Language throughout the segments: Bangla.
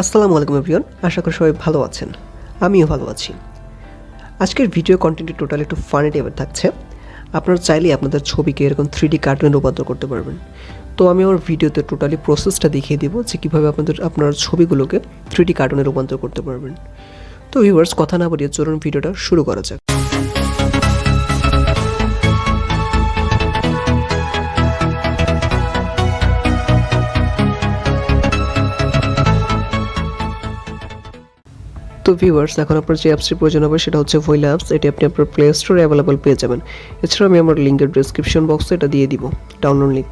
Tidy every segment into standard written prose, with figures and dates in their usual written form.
আসসালামু আলাইকুম এভরিওয়ান, আশা করি সবাই ভালো আছেন। আমিও ভালো আছি। আজকের ভিডিও কন্টেন্টটি টোটাল একটু ফানি টাইপের থাকছে। আপনারা চাইলে আপনাদের ছবিকে এরকম 3D কার্টুনে রূপান্তর করতে পারবেন। তো আমি আমার ভিডিওতে টোটালি প্রসেসটা দেখিয়ে দিব যে কীভাবে আপনার ছবিগুলোকে 3D কার্টুনে রূপান্তর করতে পারবেন। তো ভিউয়ার্স, কথা না বাড়িয়ে চলুন ভিডিওটা শুরু করা যাক। তো ভিউয়ার্স, এখন আপনার যে অ্যাপসটি প্রয়োজন হবে সেটা হচ্ছে voila অ্যাপস। এটি আপনি আপনার প্লে স্টোরে অ্যাভেলেবল পেয়ে যাবেন। এছাড়াও আমি আমার লিঙ্কের ডিসক্রিপশন বক্সে এটা দিয়ে দিব, ডাউনলোড লিঙ্ক।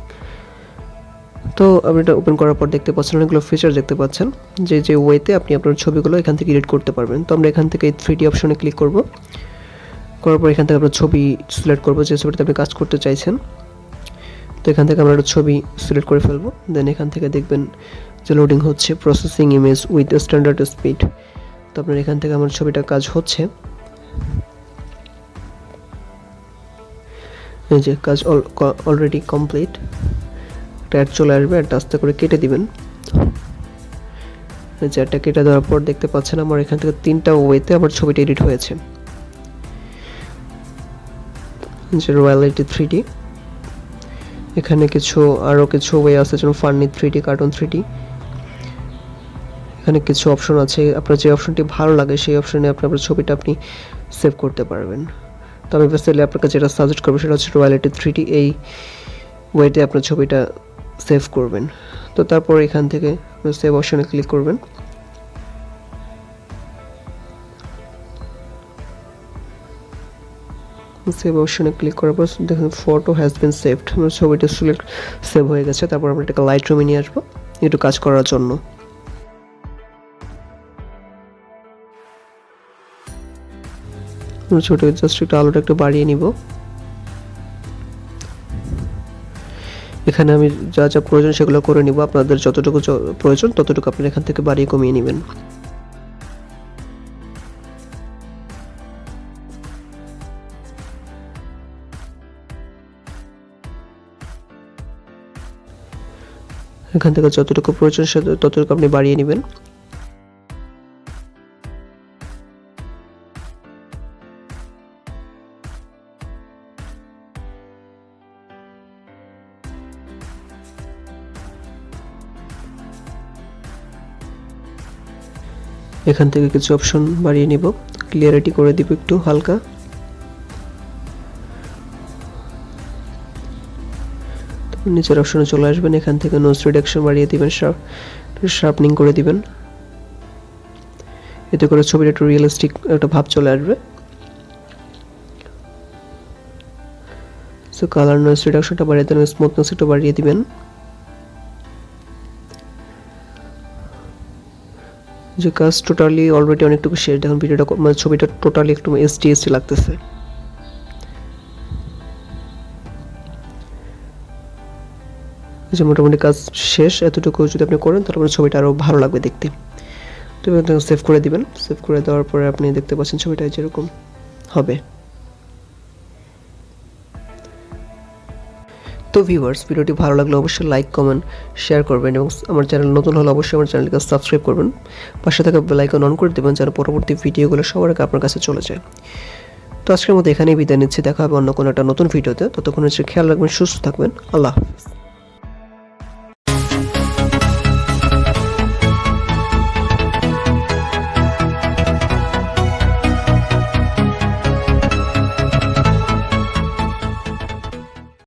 তো আপনি এটা ওপেন করার পর দেখতে পাচ্ছেন অনেকগুলো ফিচার দেখতে পাচ্ছেন, যে ওয়েতে আপনি আপনার ছবিগুলো এখান থেকে এডিট করতে পারবেন। তো আমরা এখান থেকে এই 3D অপশনে ক্লিক করব। করার পর এখান থেকে আপনার ছবি সিলেক্ট করব, যে ছবিটাতে আপনি কাজ করতে চাইছেন। তো এখান থেকে আমরা একটা ছবি সিলেক্ট করে ফেলবো। দেন এখান থেকে দেখবেন যে লোডিং হচ্ছে, processing image with standard speed. তো আপনার এখান থেকে আমার ছবিটা কাজ হচ্ছে, এই যে কাজ অলরেডি কমপ্লিট। একটা অ্যাড চলে আসবে, অ্যাডটা আস্তে করে কেটে দিবেন। এই যে অ্যাডটা কেটে দেওয়ার পর দেখতে পাচ্ছেন আমার এখান থেকে 3টা ওয়েতে আমার ছবিটা এডিট হয়েছে। যে রয়্যালিটি 3D, এখানে আরও কিছু ওয়ে আছে, যেমন ফানি 3D, কার্টুন 3D। এখানে কিছু অপশন আছে, আপনার যে অপশনটি ভালো লাগে সেই অপশনে আপনার ছবিটা আপনি সেভ করতে পারবেন। তো আমি বেসিক্যালি আপনাকে যেটা সাজেস্ট করবো সেটা হচ্ছে রয়্যালিটি 3D, এই ওয়েতে আপনার ছবিটা সেভ করবেন। তো তারপর এখান থেকে সেভ অপশনে ক্লিক করবেন। সেভ অপশনে ক্লিক করার পর দেখুন ফটো হ্যাজ বিন সেভড, আমার ছবিটা সেভ হয়ে গেছে। তারপর আমরা এটাকে লাইট রুমে নিয়ে আসবো একটু কাজ করার জন্য। ছোট জাস্ট একটু আলোটা একটু বাড়িয়ে নিব। এখানে আমি যা যা প্রয়োজন সেগুলো করে নিব। আপনাদের যতটুকু প্রয়োজন ততটুকু আপনি এখান থেকে বাড়িয়ে কমিয়ে নেবেন। এখান থেকে যতটুকু প্রয়োজন ততটুকু আপনি বাড়িয়ে নেবেন। এখান থেকে কিছু অপশন বাড়িয়ে নিব, ক্লিয়ারিটি করে দিব একটু হালকা। নিচের অপশনে চলে আসবেন, এখান থেকে নোজ রিডাকশন বাড়িয়ে দিবেন, শার্পনিং করে দিবেন। এতে করে ছবিটা একটু রিয়েলিস্টিক একটা ভাব চলে আসবে। সো কালার নোজ রিডাকশনটা বাড়িয়ে দেবেন, স্মুথনেস একটু বাড়িয়ে দিবেন। যে কাজ টোটালি অলরেডি অনেকটুকু শেষ। দেখুন ভিডিওটা মানে ছবিটা টোটালি একটু এসডি লাগতেছে। যে মোটামুটি কাজ শেষ, এতটুকু যদি আপনি করেন তাহলে আপনার ছবিটা আরও ভালো লাগবে দেখতে। তো সেভ করে দিবেন। সেভ করে দেওয়ার পরে আপনি দেখতে পাচ্ছেন ছবিটা যেরকম হবে। তো ভিউয়ার্স, ভিডিওটি ভালো লাগলে অবশ্যই লাইক, কমেন্ট, শেয়ার করবেন এবং আমার চ্যানেল নতুন হলে অবশ্যই আমার চ্যানেলকে সাবস্ক্রাইব করবেন। পাশে থাকা বেল আইকন অন করে দেবেন যেন পরবর্তী ভিডিওগুলো সবার আগে আপনার কাছে চলে যায়। তো আজকের মতো এখানেই বিদায় নিচ্ছি, দেখা হবে অন্য কোনো একটা নতুন ভিডিওতে। ততক্ষণ হচ্ছে খেয়াল রাখবেন, সুস্থ থাকবেন। আল্লাহ হাফেজ।